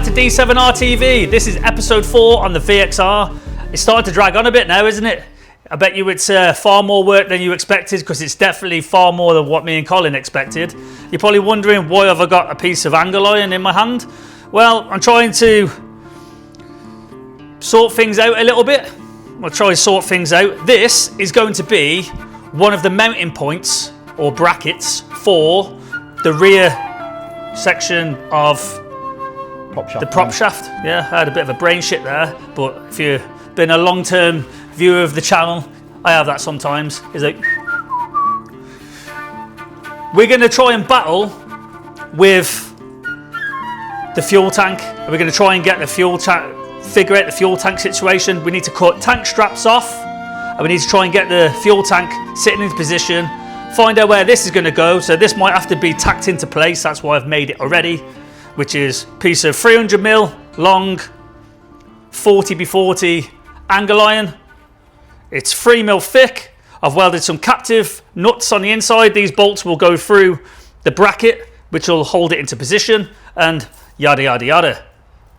to D7 RTV. This is episode 4 on the VXR. It's starting to drag on a bit now, isn't it? I bet you it's far more work than you expected, because it's definitely far more than what me and Colin expected. You're probably wondering, why have I got a piece of angle iron in my hand? Well, I'm trying to sort things out a little bit. I'll try to sort things out. This is going to be one of the mounting points or brackets for the rear section of the prop shaft. Yeah, I had a bit of a brain shit there, but if you've been a long-term viewer of the channel, I have that sometimes. Is like, we're going to try and battle with the fuel tank. We're going to try and get the fuel tank, figure out the fuel tank situation. We need to cut tank straps off, and we need to try and get the fuel tank sitting into position, find out where this is going to go. So this might have to be tacked into place. That's why I've made it already, which is a piece of 300mm long 40x40 angle iron. It's 3mm thick. I've welded some captive nuts on the inside. These bolts will go through the bracket, which will hold it into position, and yada yada yada.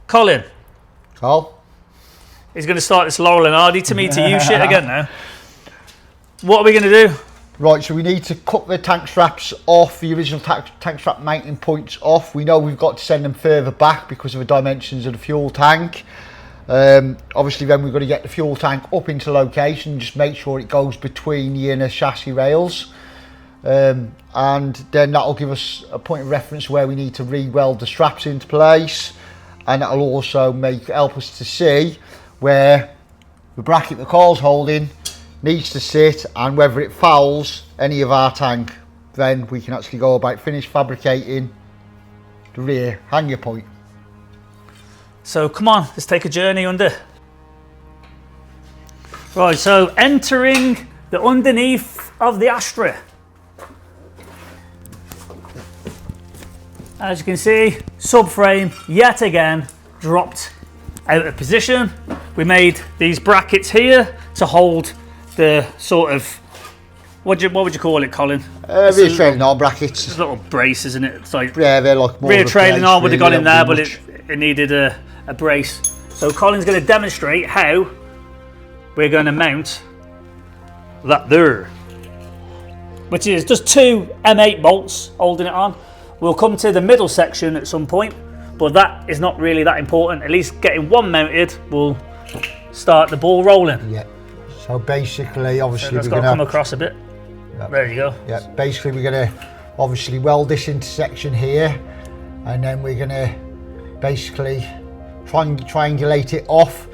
Colin. Carl? He's going to start this Laurel and Hardy to me to you shit again now. What are we going to do? Right, so we need to cut the tank straps off, the original tank strap mounting points off. We know we've got to send them further back because of the dimensions of the fuel tank. Obviously then we've got to get the fuel tank up into location, just make sure it goes between the inner chassis rails. And then that'll give us a point of reference where we need to re-weld the straps into place. And that'll also help us to see where the bracket the Carl's holding needs to sit, and whether it fouls any of our tank. Then we can actually go about finish fabricating the rear hanger point. So come on, let's take a journey under. Right, so entering the underneath of the Astra. As you can see, subframe yet again dropped out of position. We made these brackets here to hold the sort of, what would you call it, Colin? Rear trailing arm brackets. It's a little brace, isn't it? It's like, yeah, they're like more rear trailing arm would have gone in there, but it needed a brace. So Colin's going to demonstrate how we're going to mount that there, which is just 2 M8 bolts holding it on. We'll come to the middle section at some point, but that is not really that important. At least getting one mounted will start the ball rolling. Yeah. So basically, obviously, we're going to come across a bit. Yep. There you go. Yeah. Basically, we're going to obviously weld this intersection here, and then we're going to basically triangulate it off.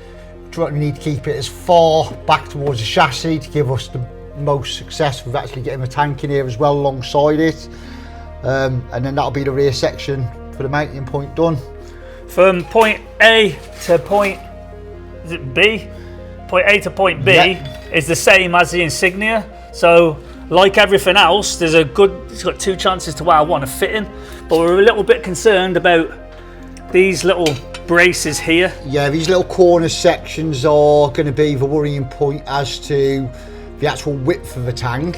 We need to keep it as far back towards the chassis to give us the most success with actually getting the tank in here as well alongside it. And then that'll be the rear section for the mounting point done. From point A to point, is it B? Point A to point B, yeah, is the same as the insignia. So like everything else, it's got 2 chances to where I want to fit in, but we're a little bit concerned about these little braces here. Yeah, these little corner sections are going to be the worrying point as to the actual width of the tank.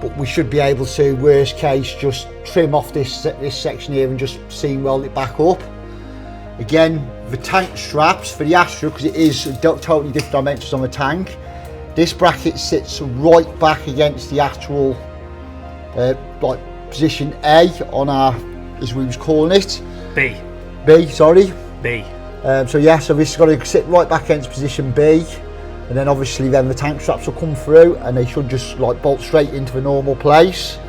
But we should be able to, worst case, just trim off this section here and just seam weld it back up. Again, the tank straps for the Astra, because it is totally different dimensions on the tank, this bracket sits right back against the actual like position A on our, as we was calling it, B, sorry, B. So yeah, so this has got to sit right back against position B. And then obviously then the tank straps will come through, and they should just like bolt straight into the normal place.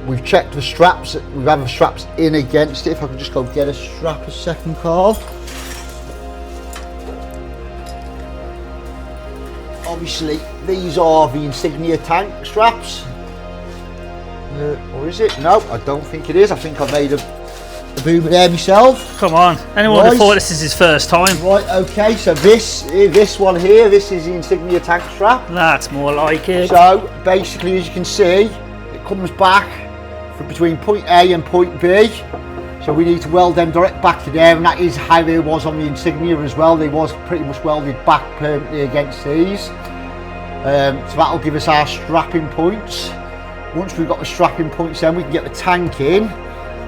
We've checked the straps, we've had the straps in against it. If I could just go get a strap a second, Carl. Obviously these are the insignia tank straps. Or is it? No, I don't think it is. I think I've made a boomer there myself. Come on, anyone right. Thought this is his first time? Right, okay, so this one here, this is the insignia tank strap. That's more like it. So basically, as you can see, it comes back from between point A and point B. So we need to weld them direct back to there, and that is how it was on the insignia as well. They was pretty much welded back permanently against these. So that'll give us our strapping points. Once we've got the strapping points, then we can get the tank in.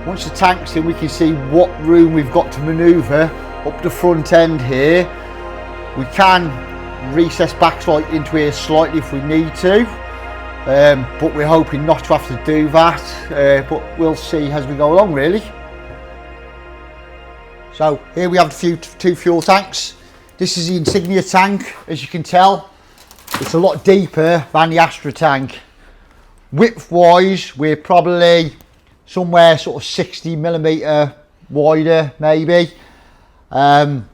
Once the tank's in, we can see what room we've got to manoeuvre up the front end here. We can recess back into here slightly if we need to, but we're hoping not to have to do that, but we'll see as we go along really. So here we have the two fuel tanks. This is the Insignia tank. As you can tell, it's a lot deeper than the Astra tank. Width wise, we're probably somewhere sort of 60mm wider maybe, and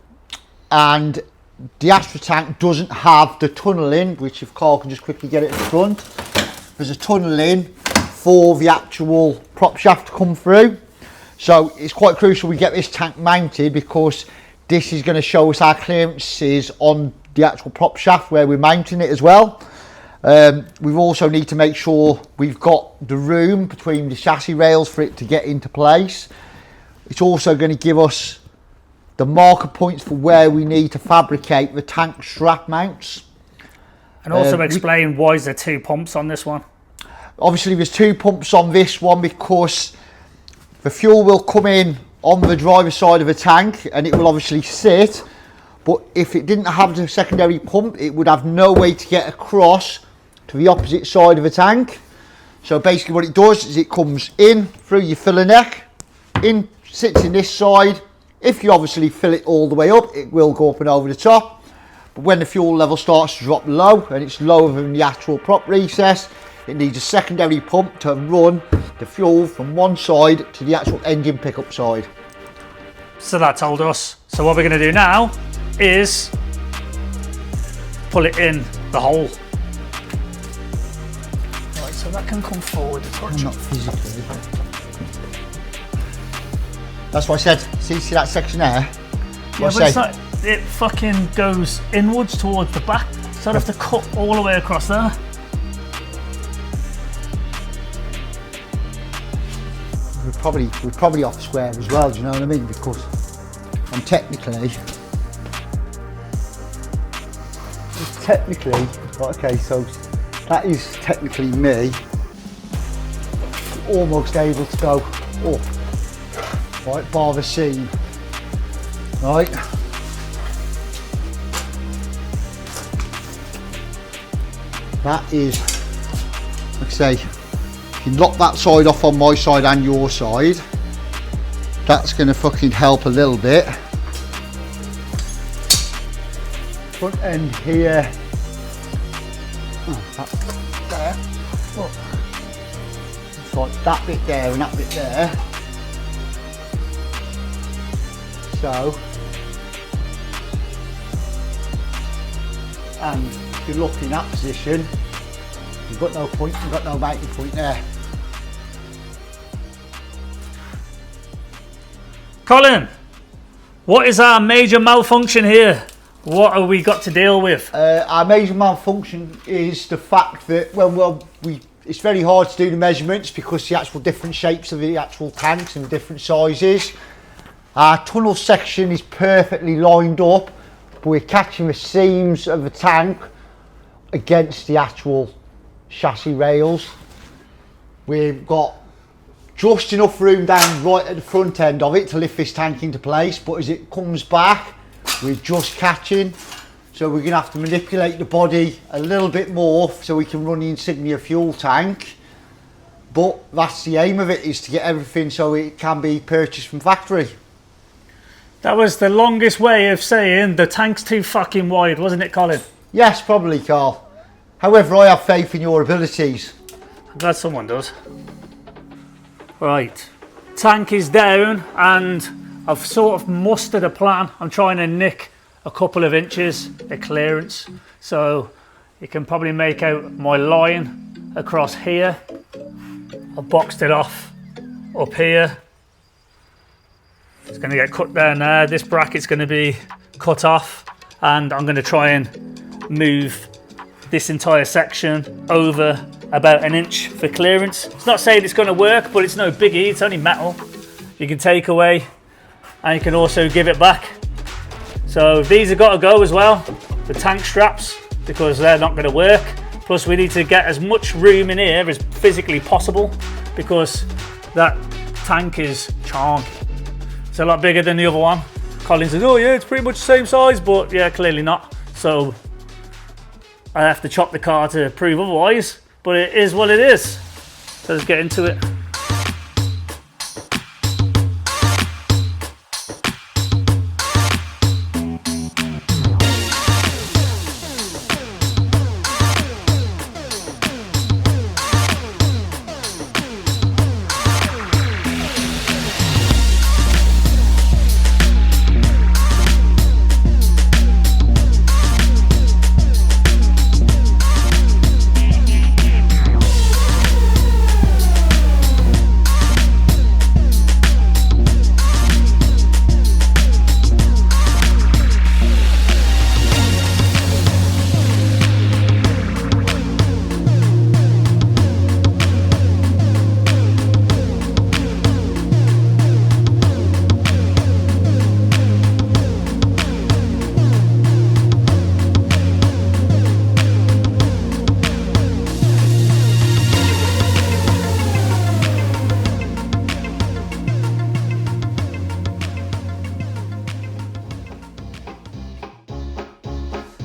the Astra tank doesn't have the tunnelling, which if Carl can just quickly get it in front. There's a tunnelling for the actual prop shaft to come through. So it's quite crucial we get this tank mounted, because this is going to show us our clearances on the actual prop shaft where we're mounting it as well. We also need to make sure we've got the room between the chassis rails for it to get into place. It's also going to give us the marker points for where we need to fabricate the tank strap mounts. And also explain why is there 2 pumps on this one? Obviously there's 2 pumps on this one because the fuel will come in on the driver's side of the tank and it will obviously sit, but if it didn't have the secondary pump, it would have no way to get across to the opposite side of the tank. So basically what it does is it comes in through your filler neck, in, sits in this side. If you obviously fill it all the way up, it will go up and over the top. But when the fuel level starts to drop low, and it's lower than the actual prop recess, it needs a secondary pump to run the fuel from one side to the actual engine pickup side. So that told us. So what we're going to do now is pull it in the hole. Right, so that can come forward a touch. Not physically. That's what I said. See that section there? Yeah, but it's not, it fucking goes inwards towards the back, so I'd have to cut all the way across there. We're probably off square as well, do you know what I mean? Because I'm technically, okay, so that is technically me almost able to go up, right, bar the seam, right? That is, like I say, if you lock that side off on my side and your side, that's going to fucking help a little bit. Front end here, that there, look, it's like that bit there and that bit there. So, and if you look in that position, you've got no point, you've got no mounting point there. Colin, what is our major malfunction here? What have we got to deal with? Our major malfunction is the fact that, it's very hard to do the measurements because the actual different shapes of the actual tanks and the different sizes. Our tunnel section is perfectly lined up, but we're catching the seams of the tank against the actual chassis rails. We've got just enough room down right at the front end of it to lift this tank into place, but as it comes back, we're just catching. So we're going to have to manipulate the body a little bit more so we can run the Insignia fuel tank. But that's the aim of it, is to get everything so it can be purchased from factory. That was the longest way of saying the tank's too fucking wide, wasn't it, Colin? Yes, probably, Carl. However, I have faith in your abilities. I'm glad someone does. Right, tank is down and I've sort of mustered a plan. I'm trying to nick a couple of inches of clearance, so you can probably make out my line across here. I've boxed it off up here. It's going to get cut down there. This bracket's going to be cut off, and I'm going to try and move this entire section over about an inch for clearance. It's not saying it's going to work, but it's no biggie. It's only metal. You can take away and you can also give it back. So these have got to go as well, the tank straps, because they're not going to work. Plus we need to get as much room in here as physically possible, because that tank is charm. It's a lot bigger than the other one. Colin says, oh yeah, it's pretty much the same size, but yeah, clearly not. So I have to chop the car to prove otherwise, but it is what it is. So let's get into it.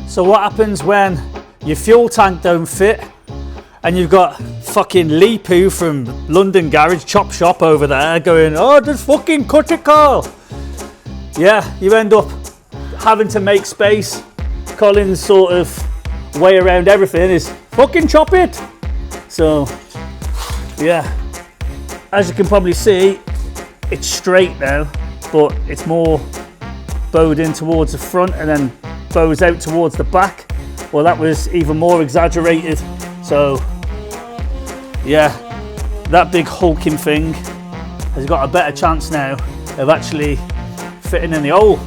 So what happens when your fuel tank don't fit and you've got fucking Lee Poo from London Garage Chop Shop over there going, oh, just fucking cut it, Carl. Yeah, you end up having to make space. Colin's sort of way around everything is fucking chop it. So yeah, as you can probably see, it's straight now, but it's more bowed in towards the front and then bows out towards the back. Well, that was even more exaggerated. So yeah, that big hulking thing has got a better chance now of actually fitting in the hole.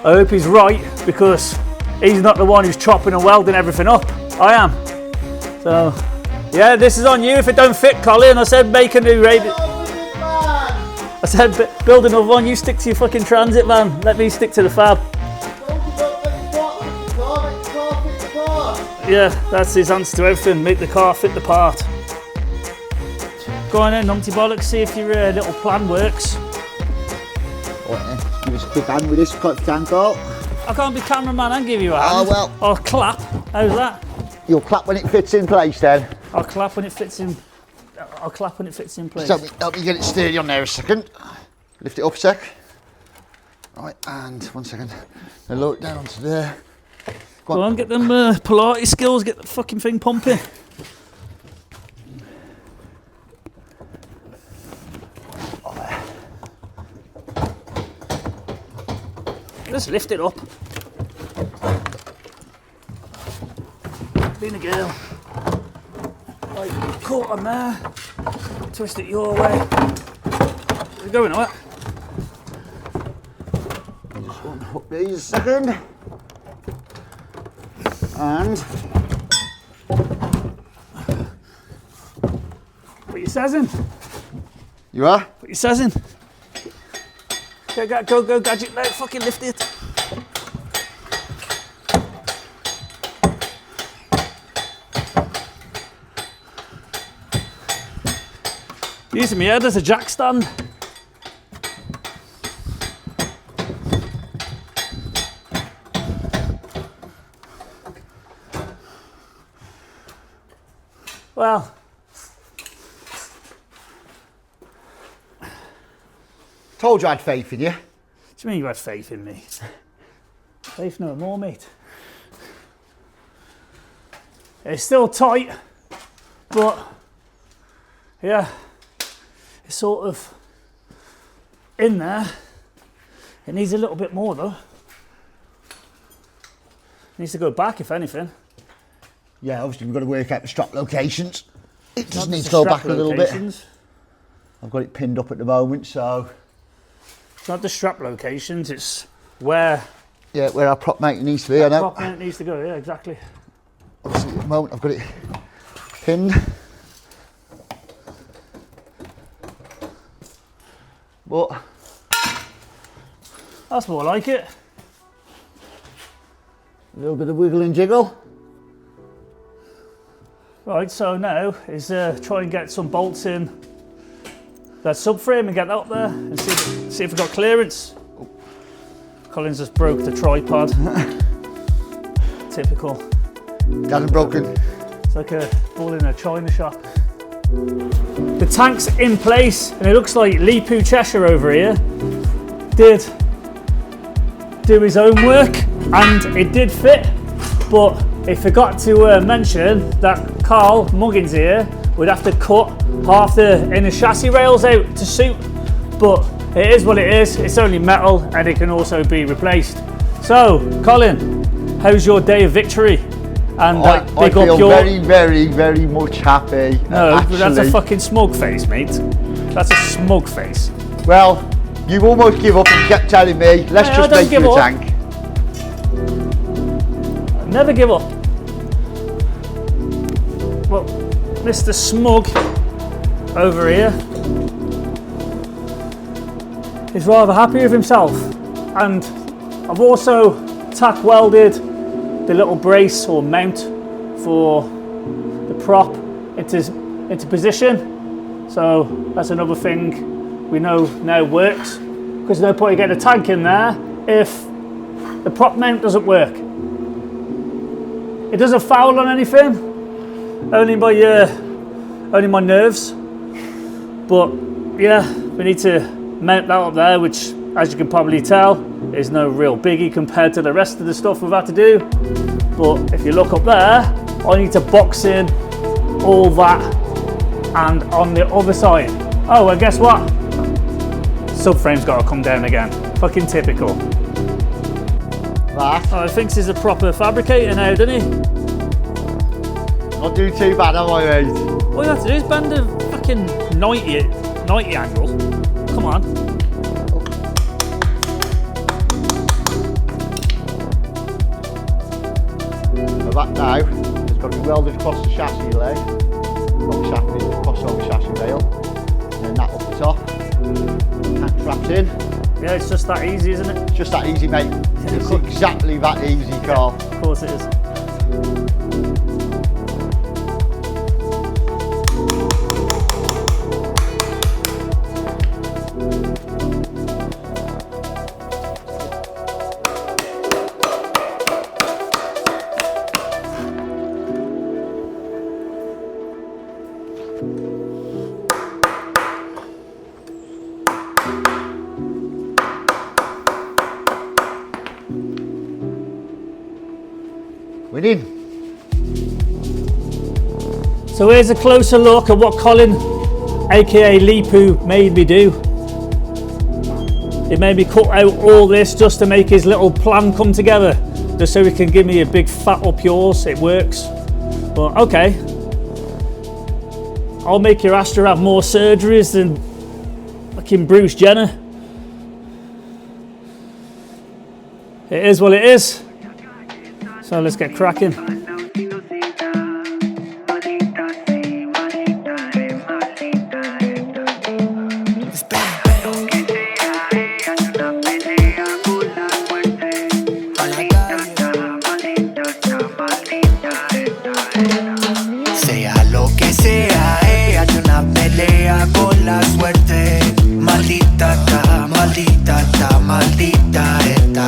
I hope he's right, because he's not the one who's chopping and welding everything up. I am. So yeah, this is on you if it don't fit, Colin. I said make a new radio. I said build another one, you stick to your fucking transit, man. Let me stick to the fab. Yeah, that's his answer to everything. Make the car fit the part. Go on then, numpty bollocks, see if your little plan works. Right, give us a quick hand with this, cut tank out. I can't be cameraman and give you a hand. Oh well. I'll clap. How's that? You'll clap when it fits in place then. I'll clap when it fits in. I'll clap when it fits in place. So help me get it steady on there a second. Lift it up a sec. Right, and 1 second. Now lower it down onto there. Go on, get them Pilates skills, get the fucking thing pumping. Just lift it up. Being a girl. Right, caught on there. Twist it your way. We're going on it. Just want to hook these a second. And put your says in. You are? Put your says in. Go, gadget, now fucking lift it. Using my head as a jack stand. Well, told you I had faith in you. What do you mean you had faith in me? Faith no more, mate. It's still tight, but yeah, it's sort of in there. It needs a little bit more though. It needs to go back, if anything. Yeah, obviously we've got to work out the strap locations. It just needs to go back a little bit. I've got it pinned up at the moment, so. It's not the strap locations, it's where. Yeah, where our prop mate needs to be, I know. Prop mate needs to go, yeah, exactly. Obviously at the moment I've got it pinned. But. That's more like it. A little bit of wiggle and jiggle. Right, so now is try and get some bolts in that subframe and get that up there and see if we've got clearance. Colin's just broke the tripod. Typical. It hasn't broken. It's like a ball in a china shop. The tank's in place, and it looks like Leepu Cheshire over here did do his own work, and it did fit. But he forgot to mention that Carl Muggins here would have to cut half the inner chassis rails out to suit. But it is what it is. It's only metal, and it can also be replaced. So, Colin, how's your day of victory? And I feel very, very, very much happy. No, actually. That's a fucking smug face, mate. That's a smug face. Well, you almost give up and kept telling me, let's just make you a tank. Never give up. Well, Mr. Smug over here is rather happy with himself. And I've also tack welded the little brace or mount for the prop into position. So that's another thing we know now works, because no point in getting a tank in there if the prop mount doesn't work. It doesn't foul on anything, only my nerves. But yeah, we need to mount that up there, which, as you can probably tell, is no real biggie compared to the rest of the stuff we've had to do. But if you look up there, I need to box in all that, and on the other side, oh, and guess what? Subframe's got to come down again. Fucking typical. Right. Oh, he thinks he's a proper fabricator now, doesn't he? Not doing too bad, am I, mate? All you have to do is bend a fucking 90 angle. Come on. So that now has got to be welded across the chassis leg, across the chassis rail, and then that up the top. Tank straps in. Yeah, it's just that easy, isn't it? It's just that easy, mate. It's exactly that easy, Carl. Of course it is. We're in. So here's a closer look at what Colin, aka Leepu, made me do. He made me cut out all this just to make his little plan come together, just so he can give me a big fat up yours. It works. But okay, I'll make your Astra have more surgeries than fucking Bruce Jenner. It is what it is. So let's get cracking. Sea lo que sea, ella hay una pelea con la suerte. Maldita está, maldita está, maldita esta.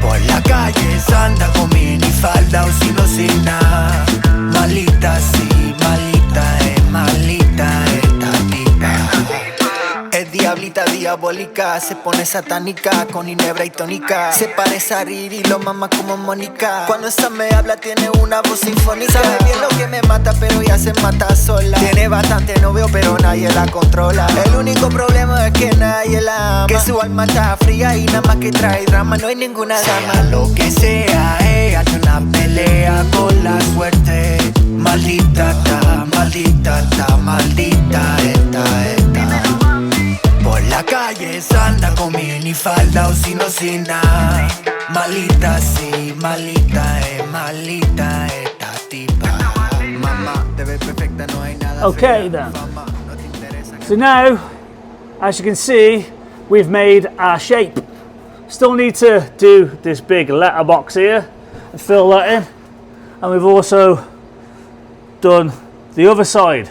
Por la calle anda con minifalda o sin nada. Malita sí, malita es malita esta tipa. Es diablita diabólica, se pone satánica con ginebra y tónica. Se parece a Riri, lo mama como Mónica. Cuando esa me habla tiene una voz sinfónica. Sabe bien lo que me mata, pero ya se mata sola. Tiene bastante novio, pero nadie la controla. El único problema es que nadie la ama. Que su alma está fría y nada más que trae drama. No hay ninguna dama. Sea lo que sea, ella hay una pelea con la suerte. Maldita está, maldita está, maldita esta. Por la calle anda con minifalda o sin nada. Malita sí, malita es malita esta tipa. Mamá, te ves perfecta, no hay nada. Okay then. So now, as you can see, we've made our shape. Still need to do this big letterbox here and fill that in. And we've also done the other side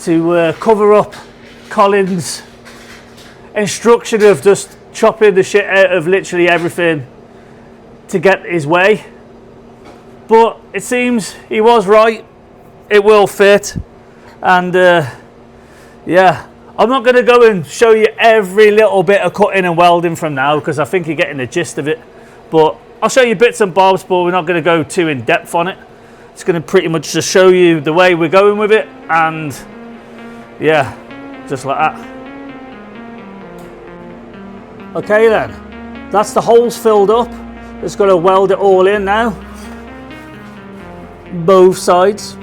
to cover up Colin's instruction of just chopping the shit out of literally everything to get his way. But it seems he was right. It will fit. And yeah, I'm not going to go and show you every little bit of cutting and welding from now, because I think you're getting the gist of it. But I'll show you bits and bobs, but we're not going to go too in depth on it. It's going to pretty much just show you the way we're going with it, and yeah, just like that. Okay then, that's the holes filled up. Just got to weld it all in now, both sides.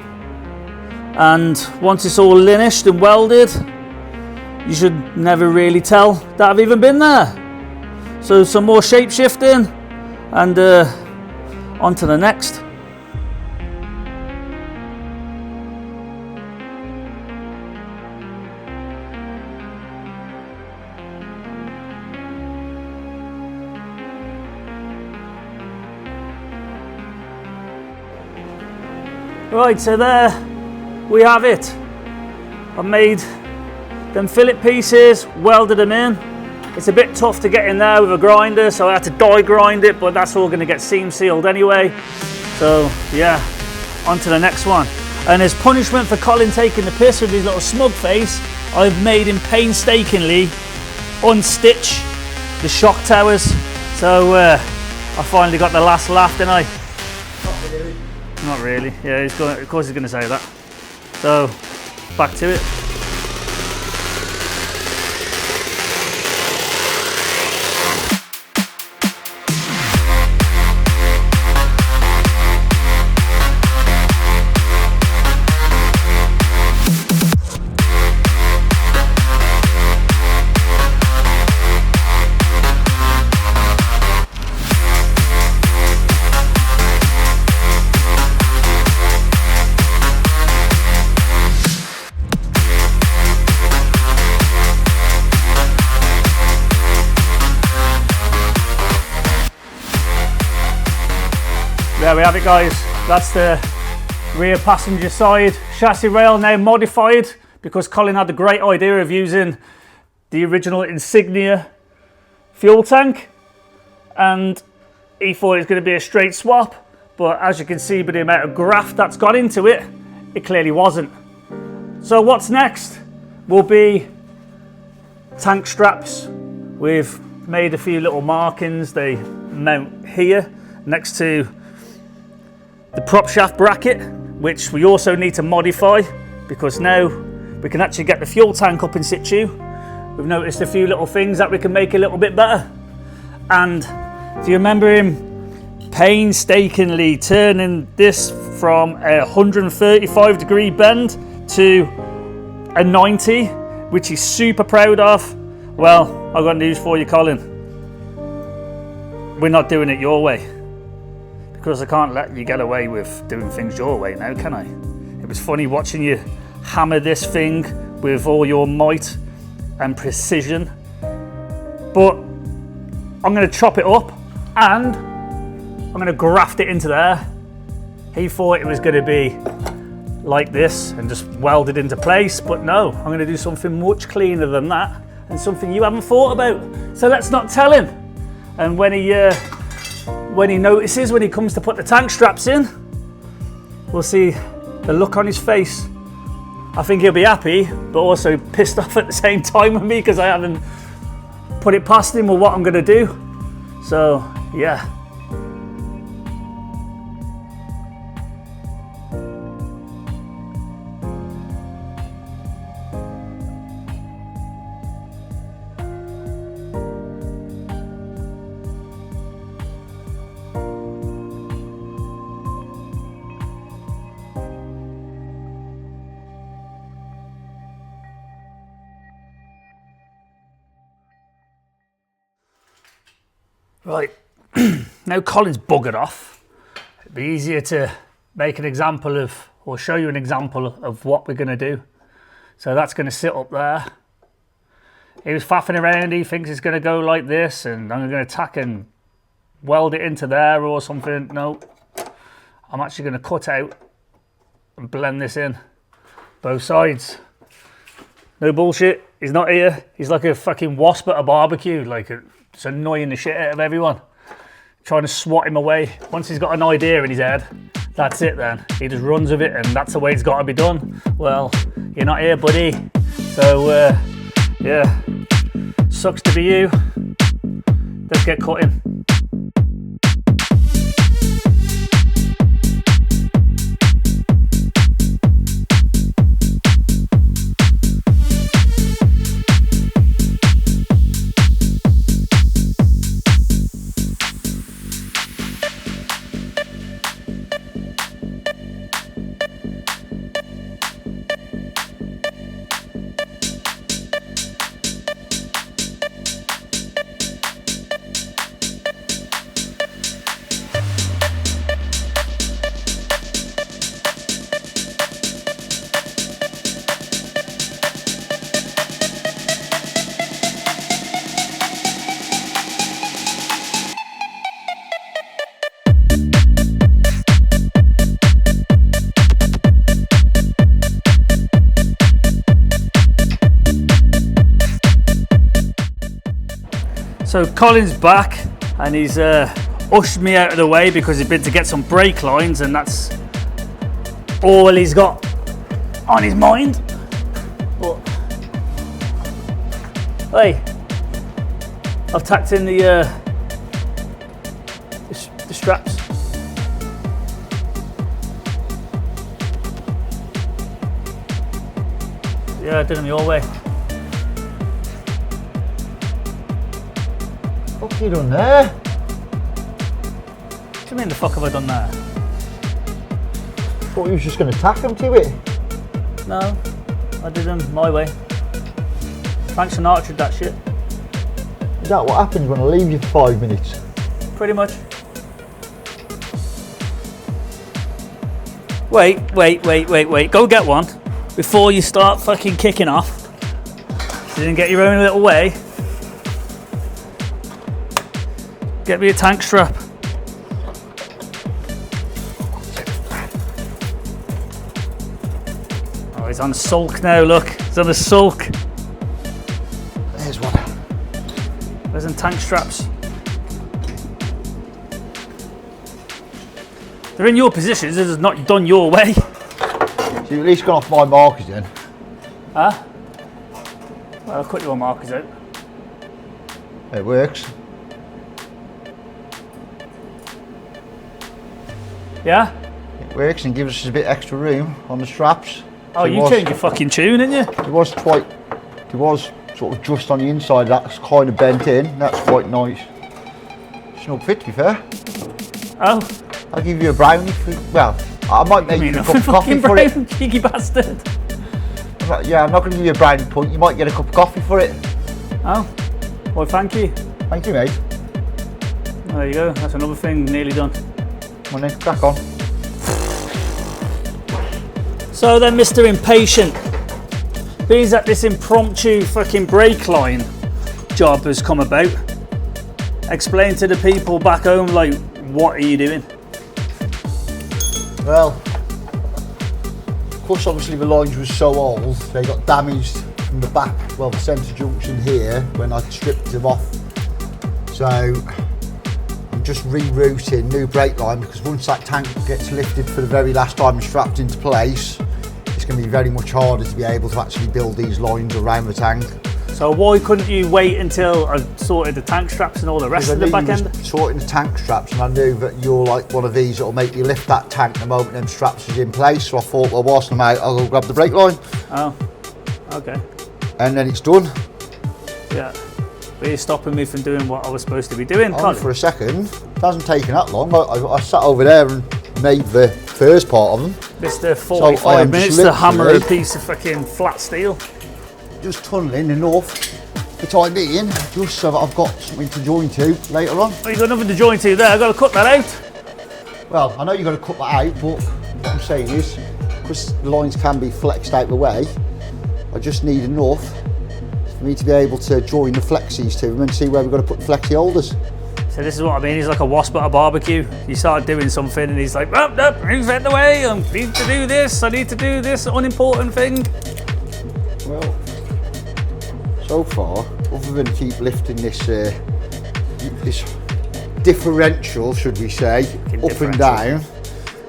And once it's all linished and welded, you should never really tell that I've even been there. So some more shape shifting, and on to the next. Right, so there we have it. I've made them fillet pieces, welded them in. It's a bit tough to get in there with a grinder, so I had to die grind it, but that's all going to get seam sealed anyway. So yeah, on to the next one. And as punishment for Colin taking the piss with his little smug face, I've made him painstakingly unstitch the shock towers. So I finally got the last laugh, didn't I? Not really. Yeah, of course he's going to say that. So, back to it. There we have it, guys. That's the rear passenger side chassis rail, now modified because Colin had the great idea of using the original insignia fuel tank, and he thought it was going to be a straight swap, but as you can see by the amount of graft that's got into it, it clearly wasn't. So what's next will be tank straps. We've made a few little markings. They mount here next to the prop shaft bracket, which we also need to modify because now we can actually get the fuel tank up in situ. We've noticed a few little things that we can make a little bit better. And do you remember him painstakingly turning this from a 135-degree bend to a 90, which he's super proud of? Well, I've got news for you, Colin. We're not doing it your way, because I can't let you get away with doing things your way now, can I? It was funny watching you hammer this thing with all your might and precision, but I'm going to chop it up and I'm going to graft it into there. He thought it was going to be like this and just welded into place, but no, I'm going to do something much cleaner than that, and something you haven't thought about. So let's not tell him. And when he notices, when he comes to put the tank straps in, we'll see the look on his face. I think he'll be happy, but also pissed off at the same time with me because I haven't put it past him or what I'm going to do. So, yeah. Right, now Colin's buggered off. It'd be easier to make an example of, or show you an example of what we're going to do. So that's going to sit up there. He was faffing around, he thinks it's going to go like this, and I'm going to tack and weld it into there or something. No, I'm actually going to cut out and blend this in, both sides. No bullshit. He's not here. He's like a fucking wasp at a barbecue. Like, it's annoying the shit out of everyone. Trying to swat him away. Once he's got an idea in his head, that's it then. He just runs with it and that's the way it's got to be done. Well, you're not here, buddy. So, yeah. Sucks to be you. Let's get cutting. So Colin's back and he's ushered me out of the way because he's been to get some brake lines and that's all he's got on his mind. But, hey, I've tacked in the straps. Yeah, I did them your way. What have you done there? What do you mean the fuck have I done there? Thought you was just going to tack them to it. No, I did them my way. Frank Sinatra did that shit. Is that what happens when I leave you for 5 minutes? Pretty much. Wait. Go get one before you start fucking kicking off. So you didn't get your own little way. Get me a tank strap. Oh, he's on a sulk now, look. He's on a sulk. There's one. Where's them tank straps? They're in your positions, it's not done your way. So you've at least gone off my markers then? Huh? Well, I'll cut your markers out. It works. Yeah? It works and gives us a bit extra room on the straps. Oh, So you changed your fucking tune, didn't you? It was sort of just on the inside, that's kind of bent in. That's quite nice. Snug fit, to be fair. Oh. I'll give you a brownie for, well, I might make you a cup of coffee for it. Cheeky bastard. Yeah, I'm not going to give you a brownie point. You might get a cup of coffee for it. Oh. Well, thank you. Thank you, mate. There you go. That's another thing nearly done. Come on then, crack on. So then, Mr. Impatient, being that this impromptu fucking brake line job has come about, explain to the people back home, like, what are you doing? Well, of course, obviously the lines were so old, they got damaged from the back, well, the centre junction here, when I stripped them off. So I'm just rerouting new brake line, because once that tank gets lifted for the very last time and strapped into place, it's going to be very much harder to be able to actually build these lines around the tank. So why couldn't you wait until I sorted the tank straps and all the rest of the back end? Sorting the tank straps, and I knew that you're like one of these that'll make you lift that tank the moment them straps is in place. So I thought, well, whilst I'm out, I'll go grab the brake line. Oh, okay. And then it's done. Yeah. But you're stopping me from doing what I was supposed to be doing, Only Colin. for a second. It hasn't taken that long. I sat over there and made the first part of them. Mr. 45 minutes to hammer a piece of fucking flat steel. Just tunnelling enough for time being, just so that I've got something to join to later on. Oh, you got nothing to join to there. I've got to cut that out. Well, I know you've got to cut that out, but what I'm saying is, because the lines can be flexed out the way, I just need enough for me to be able to join the flexies to them and see where we're going to put the flexi holders. So this is what I mean, he's like a wasp at a barbecue. You start doing something and he's like, oh, no, who's out the way? I need to do this, unimportant thing. Well, So far, other than keep lifting this this differential, should we say, up and down,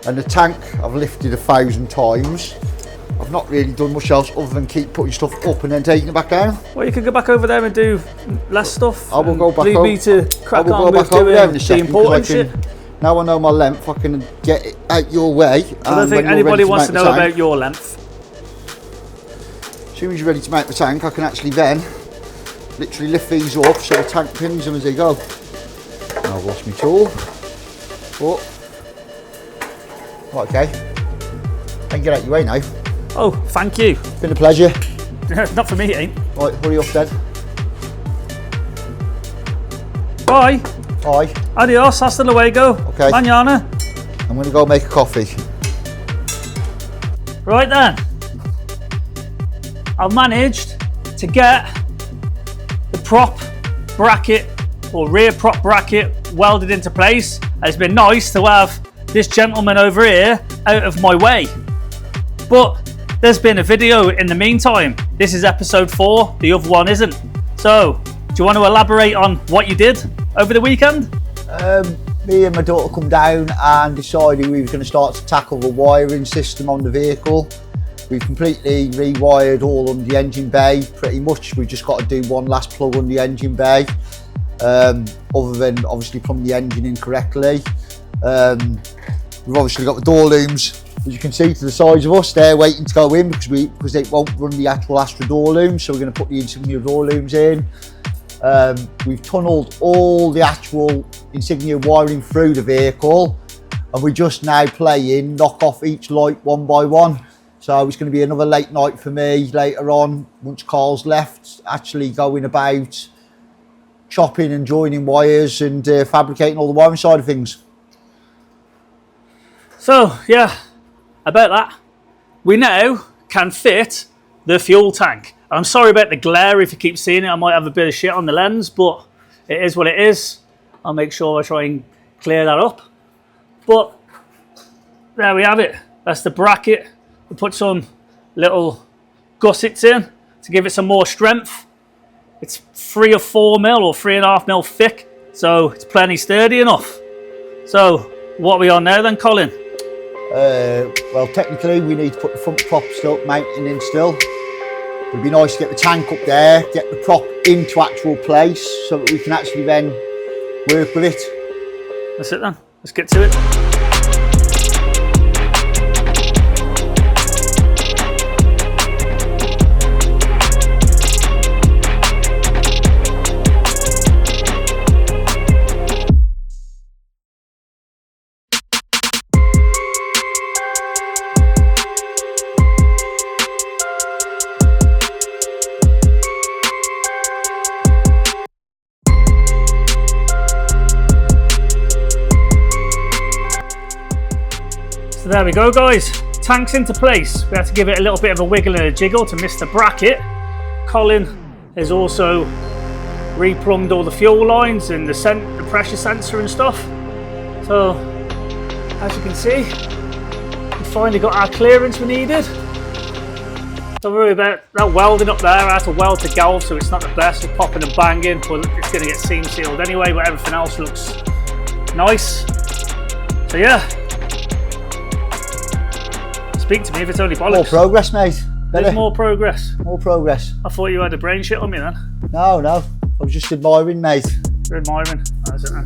and the tank I've lifted 1,000 times. I've not really done much else other than keep putting stuff up and then taking it back down. Well, you could go back over there and do less stuff. I will go back leave over. me to crack I will on go with back over doing there in a the second, important 'cause I shit. can, now I know my length, I can get it out your way. I don't think anybody wants to know about your length. As soon as you're ready to mount the tank, I can actually then literally lift these up so the tank pins them as they go. Now I've lost my tool. Oh. Right, okay. I can get out your way now. Oh, thank you. Been a pleasure. Not for me, it ain't. Right, hurry up then. Bye. Bye. Adios, hasta luego. Okay. Mañana. I'm going to go make a coffee. Right then. I've managed to get the prop bracket or rear prop bracket welded into place. It's been nice to have this gentleman over here out of my way. But there's been a video in the meantime. This is episode 4, the other one isn't. So, do you want to elaborate on what you did over the weekend? Me and my daughter come down and decided we were going to start to tackle the wiring system on the vehicle. We've completely rewired all on the engine bay, pretty much. We've just got to do one last plug on the engine bay, other than obviously plumbing the engine in correctly. We've obviously got the door looms, as you can see, to the sides of us. They're waiting to go in because they won't run the actual Astra door looms, so we're going to put the insignia door looms in. We've tunnelled all the actual insignia wiring through the vehicle, and we're just now playing knock off each light one by one. So it's going to be another late night for me later on, once Carl's left, actually going about chopping and joining wires and fabricating all the wiring side of things. So, yeah, about that. We now can fit the fuel tank. I'm sorry about the glare. If you keep seeing it, I might have a bit of shit on the lens, but it is what it is. I'll make sure I try and clear that up. But there we have it. That's the bracket. We put some little gussets in to give it some more strength. It's 3 or 4 mil or 3.5 mil thick, so it's plenty sturdy enough. So what are we on now then, Colin? Well, technically we need to put the front prop still mounting in still. It'd be nice to get the tank up there, get the prop into actual place so that we can actually then work with it. That's it then. Let's get to it. So there we go, guys. Tank's into place. We have to give it a little bit of a wiggle and a jiggle to miss the bracket. Colin has also replumbed all the fuel lines and the pressure sensor and stuff. So, as you can see, we finally got our clearance we needed. Don't worry about that welding up there. I had to weld to galv, so it's not the best. It's popping and banging, but it's going to get seam sealed anyway, but everything else looks nice. So yeah. Speak to me if it's only bollocks. More progress, mate. There's more progress. More progress. I thought you had a brain shit on me then. No, I was just admiring, mate. You're admiring. That's it then.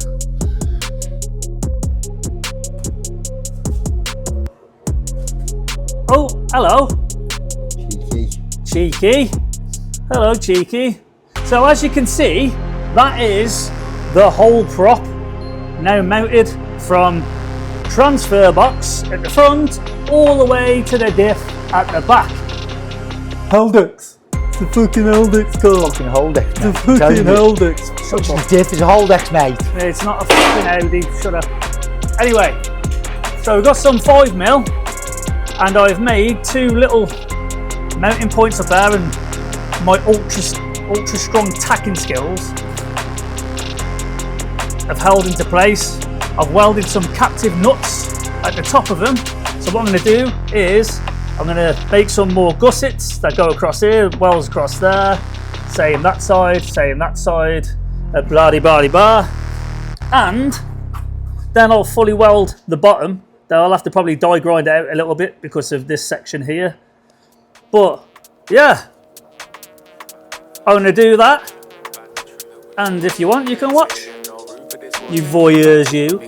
Oh, hello. Cheeky. Hello, Cheeky. So as you can see, that is the whole prop now mounted from transfer box at the front all the way to the diff at the back. Holdex. It's the fucking Holdex car. Fucking Holdex. It's the fucking Holdex. Such a diff is a Holdex, mate. It's not a fucking Audi. Shut up. Anyway, so we've got some 5mm and I've made 2 little mounting points up there, and my ultra strong tacking skills have held into place. I've welded some captive nuts at the top of them. So what I'm going to do is I'm going to make some more gussets that go across here, wells across there, same that side, blah. And then I'll fully weld the bottom. Then I'll have to probably die grind it out a little bit because of this section here. But yeah, I'm gonna do that. And if you want, you can watch. You voyeurs, you.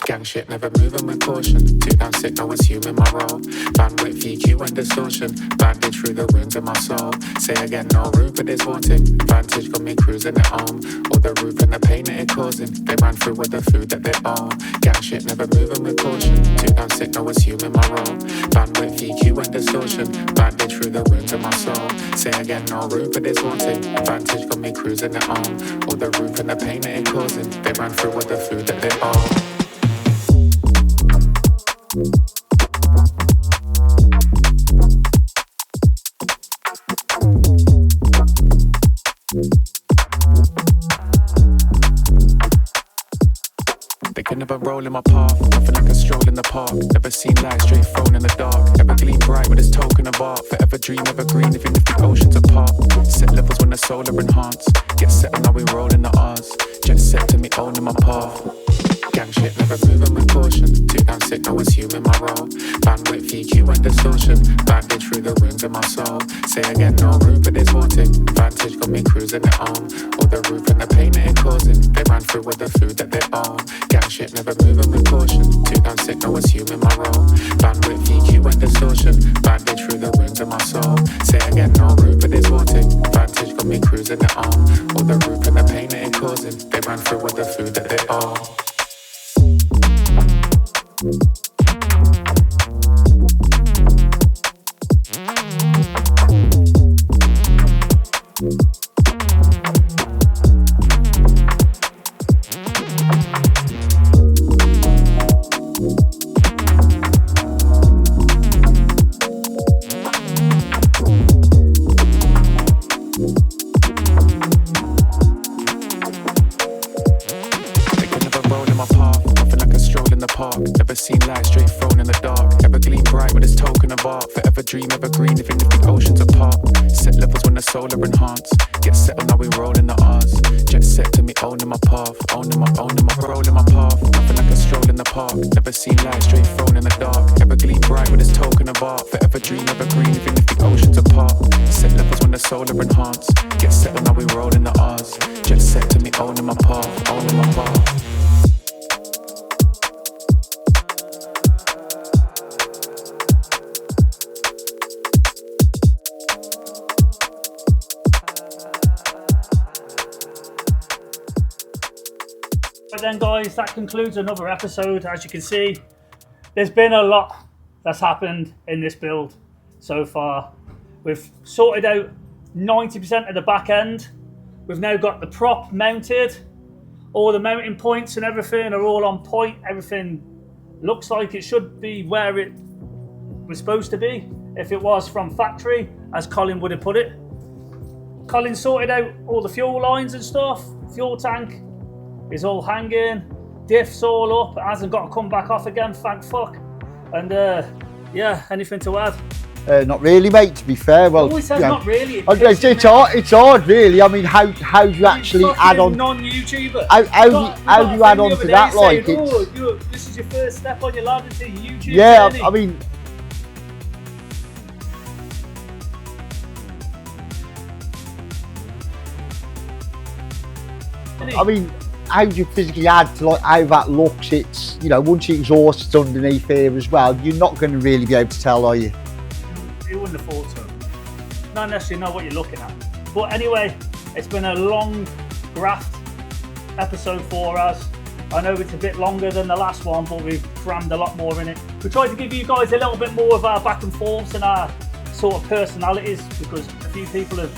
Gang shit, never moving with caution. Too damn sick, no one's human my role. Bandwidth, VQ and distortion. Bandage through the wounds of my soul. Say again, no room for this haunting. Vantage got me cruising at home. All the roof and the pain that it causing. They ran through with the food that they own. Gang shit, never moving with caution. Too damn sick, no one's human my role. Bandwidth, VQ and distortion. Bandage through the wounds of my soul. Say again, no room for this haunting. Vantage got me cruising at home. All the roof and the pain that it causing. They ran through with the food that they own. They could never roll in my path, nothing like a stroll in the park. Never seen light straight thrown in the dark. Ever gleam bright with its token of art. Forever dream evergreen even if the oceans apart. Set levels when the solar enhance. Get set on how we roll in the R's. Just set to me owning my path. Gang shit, never moving with caution. Too damn sick, no one's human my role. Bandwidth, VQ and distortion. Bandage through the wounds of my soul. Say again, no room for this haunting. Vantage got me cruising at home. All the roof and the pain that it causing. They ran through with the food that they own. Gang shit, never moving with caution. Too damn sick, no one's human my role. Bandwidth, VQ and distortion. Bandage through the wounds of my soul. Say again, no room for this haunting. Vantage got me cruising at home. All the roof and the pain that it causing. They ran through with the food that they own. Never seen light straight thrown in the dark. Ever gleam bright with its token of art. Forever dream evergreen even if the oceans apart. Set levels when the solar enhance. Get set on how we roll in the R's. Jet set to me owning my path. Owning my rolling my path. Nothing like a stroll in the park. Never seen light straight thrown in the dark. Ever gleam bright with its token of art. Forever dream evergreen even if the oceans apart. Set levels when the solar enhance. Get set on how we roll in the R's. Jet set to me owning my path. Owning my path. But then guys, that concludes another episode. As you can see, there's been a lot that's happened in this build so far. We've sorted out 90% of the back end. We've now got the prop mounted. All the mounting points and everything are all on point. Everything looks like it should be where it was supposed to be if it was from factory, as Colin would have put it. Colin sorted out all the fuel lines and stuff. Fuel tank is all hanging, diff's all up, it hasn't got to come back off again, thank fuck. And yeah, anything to add? Not really, mate, to be fair. Well, always says not really. It's hard, really. I mean, how do you actually add on? Non-YouTuber. How do you add on to that? Like, this is your first step on your ladder to YouTube. Yeah, journey. I mean. How do you physically add to like how that looks? It's, you know, once the exhaust is underneath here as well, you're not going to really be able to tell, are you? You wouldn't have thought so. Not unless you know what you're looking at. But anyway, it's been a long graft episode for us. I know it's a bit longer than the last one, but we've crammed a lot more in it. We tried to give you guys a little bit more of our back and forths and our sort of personalities, because a few people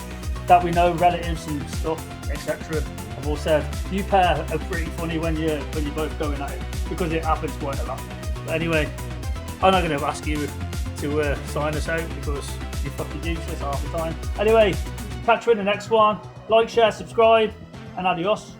that we know, relatives and stuff, etc., have all said you pair are pretty funny when you're both going at it, because it happens quite a lot. But anyway, I'm not going to ask you to sign us out because you're fucking useless half the time. Anyway, catch you in the next one. Like, share, subscribe, and adios.